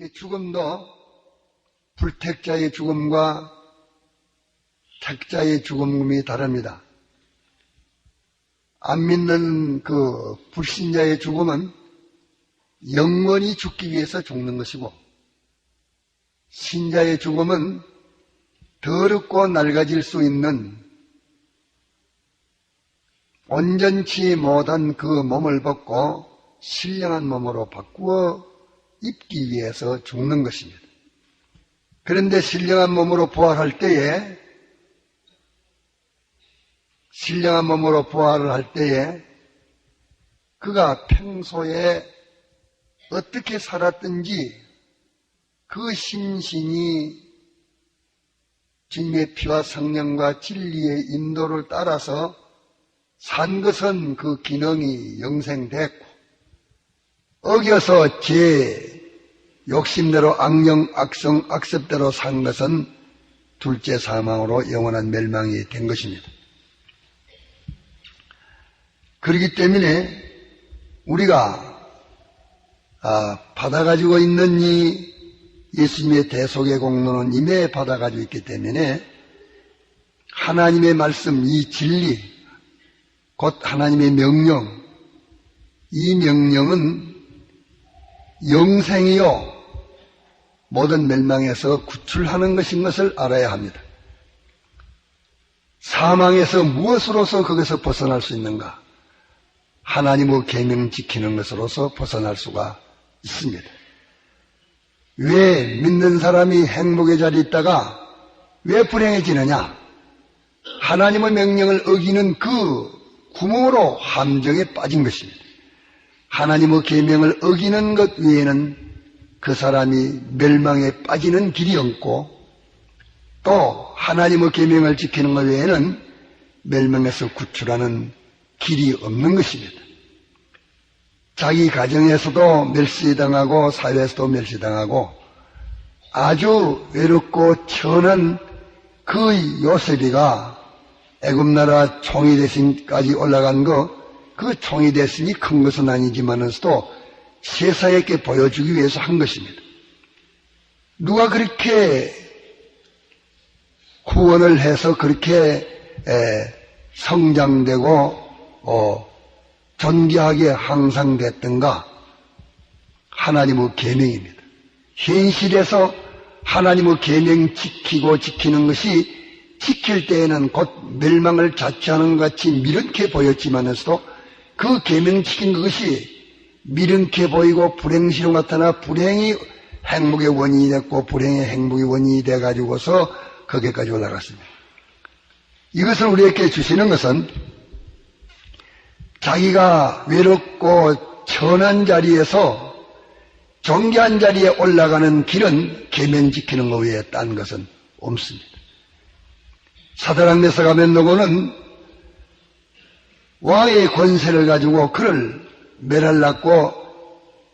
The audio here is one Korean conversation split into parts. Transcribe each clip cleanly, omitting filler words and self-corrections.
그 죽음도 불택자의 죽음과 택자의 죽음이 다릅니다. 안 믿는 그 불신자의 죽음은 영원히 죽기 위해서 죽는 것이고, 신자의 죽음은 더럽고 낡아질 수 있는 온전치 못한 그 몸을 벗고 신령한 몸으로 바꾸어 입기 위해서 죽는 것입니다. 그런데 신령한 몸으로 부활할 때에 그가 평소에 어떻게 살았든지 그 심신이 주님의 피와 성령과 진리의 인도를 따라서 산 것은 그 기능이 영생됐고, 어겨서 제 욕심대로 악령, 악성, 악습대로 산 것은 둘째 사망으로 영원한 멸망이 된 것입니다. 그렇기 때문에 우리가 받아가지고 있는 이 예수님의 대속의 공로는 이미 받아가지고 있기 때문에 하나님의 말씀, 이 진리, 곧 하나님의 명령, 이 명령은 영생이요 모든 멸망에서 구출하는 것인 것을 알아야 합니다. 사망에서 무엇으로서 거기서 벗어날 수 있는가? 하나님의 계명 지키는 것으로서 벗어날 수가 있습니다. 왜 믿는 사람이 행복의 자리에 있다가 왜 불행해지느냐? 하나님의 명령을 어기는 그 구멍으로 함정에 빠진 것입니다. 하나님의 계명을 어기는 것 외에는 그 사람이 멸망에 빠지는 길이 없고, 또 하나님의 계명을 지키는 것 외에는 멸망에서 구출하는 길이 없는 것입니다. 자기 가정에서도 멸시당하고 사회에서도 멸시당하고 아주 외롭고 천한 그 요셉이가 애굽나라 총리 대신까지 올라간 그 총리 대신이 큰 것은 아니지만서도 세상에게 보여주기 위해서 한 것입니다. 누가 그렇게 후원을 해서 그렇게 성장되고 존귀하게 항상 됐던가? 하나님의 계명입니다. 현실에서 하나님의 계명 지키는 것이 지킬 때에는 곧 멸망을 자초하는 것 같이 미련케 보였지만서도 그 계명 지킨 것이 미련케 보이고 불행시로 나타나 불행이 행복의 원인이 됐고 불행의 행복의 원인이 돼가지고서 거기까지 올라갔습니다. 이것을 우리에게 주시는 것은 자기가 외롭고 천한 자리에서 존귀한 자리에 올라가는 길은 계명 지키는 것 외에 딴 것은 없습니다. 사드락 메삭 아벳느고는 왕의 권세를 가지고 그를 멸하려고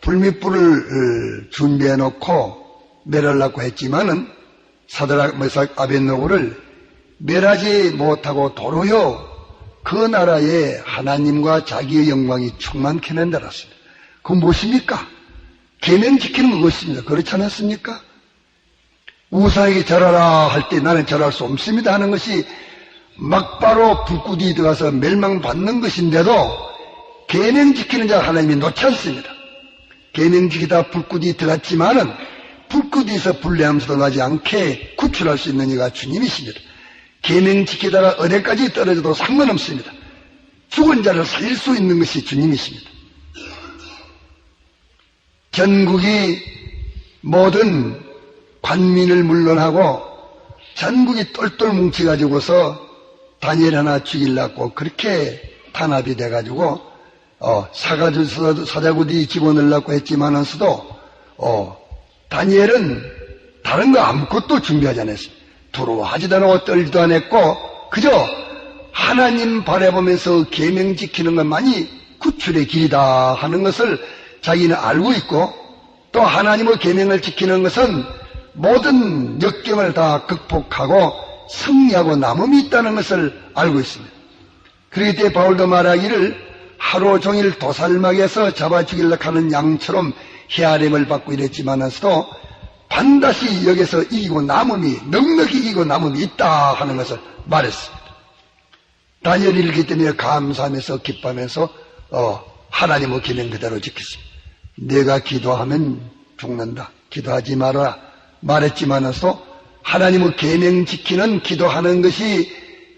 불mit불을 준비해 놓고 멸하려고 했지만은 사드락 메삭 아벳느고를 멸하지 못하고 도로요 그 나라에 하나님과 자기의 영광이 충만케 만들었습니다. 그건 무엇입니까? 계명 지키는 것입니다. 그렇지 않았습니까? 우사에게 절하라 할 때 나는 절할 수 없습니다 하는 것이 막바로 불구덩이 들어가서 멸망받는 것인데도 계명 지키는 자 하나님이 놓지 않습니다. 계명 지키다 불구덩이 들어갔지만은 불구덩이에서 불내함수도 나지 않게 구출할 수 있는 이가 주님이십니다. 계명 지키다가 어디까지 떨어져도 상관없습니다. 죽은 자를 살릴 수 있는 것이 주님이십니다. 전국이 모든 관민을 물론하고 전국이 똘똘 뭉쳐가지고서 다니엘 하나 죽이려고 그렇게 탄압이 돼가지고 사자구디 집어넣으려고 했지만서도 다니엘은 다른 거 아무것도 준비하지 않았습니다. 두려워하지도 않고 떨지도 않았고 그저 하나님 바라보면서 계명 지키는 것만이 구출의 길이다 하는 것을 자기는 알고 있고, 또 하나님의 계명을 지키는 것은 모든 역경을 다 극복하고 승리하고 남음이 있다는 것을 알고 있습니다. 그렇기 때문에 바울도 말하기를 하루 종일 도살막에서 잡아 죽이려고 하는 양처럼 헤아림을 받고 이랬지만서도 반드시 여기서 이기고 남음이, 넉넉히 이기고 남음이 있다 하는 것을 말했습니다. 다니엘이 이렇기 때문에 감사하면서 기뻐하면서 하나님의 계명 그대로 지켰습니다. 내가 기도하면 죽는다. 기도하지 마라 말했지만서도 하나님의 계명 지키는 기도하는 것이,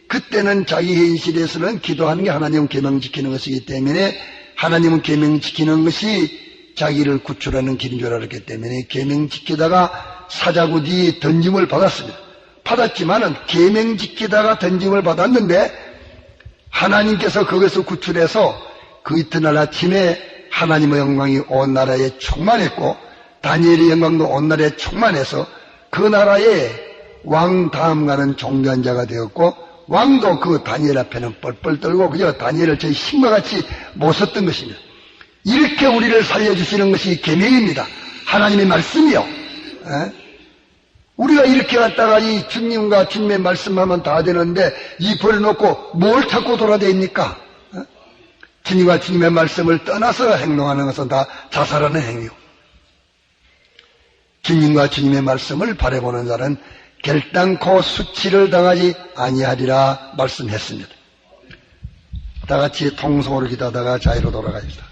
그때는 자기 현실에서는 기도하는 게 하나님의 계명 지키는 것이기 때문에 하나님의 계명 지키는 것이 자기를 구출하는 길인 줄 알았기 때문에 계명 지키다가 사자구디 던짐을 받았습니다. 받았지만은 계명 지키다가 던짐을 받았는데 하나님께서 거기서 구출해서 그 이튿날 아침에 하나님의 영광이 온 나라에 충만했고 다니엘의 영광도 온 나라에 충만해서 그 나라에 왕 다음 가는 존귀한 자가 되었고 왕도 그 다니엘 앞에는 뻘뻘 떨고 그저 다니엘을 저희 신과 같이 모셨던 것입니다. 이렇게 우리를 살려주시는 것이 계명입니다. 하나님의 말씀이요. 우리가 이렇게 갔다가 이 주님과 주님의 말씀하면 다 되는데 이 버려놓고 뭘 찾고 돌아다닙니까? 주님과 주님의 말씀을 떠나서 행동하는 것은 다 자살하는 행위요. 주님과 주님의 말씀을 바라보는 자는 결단코 수치를 당하지 아니하리라 말씀했습니다. 다 같이 통성으로 기도하다가 자리로 돌아가겠습니다.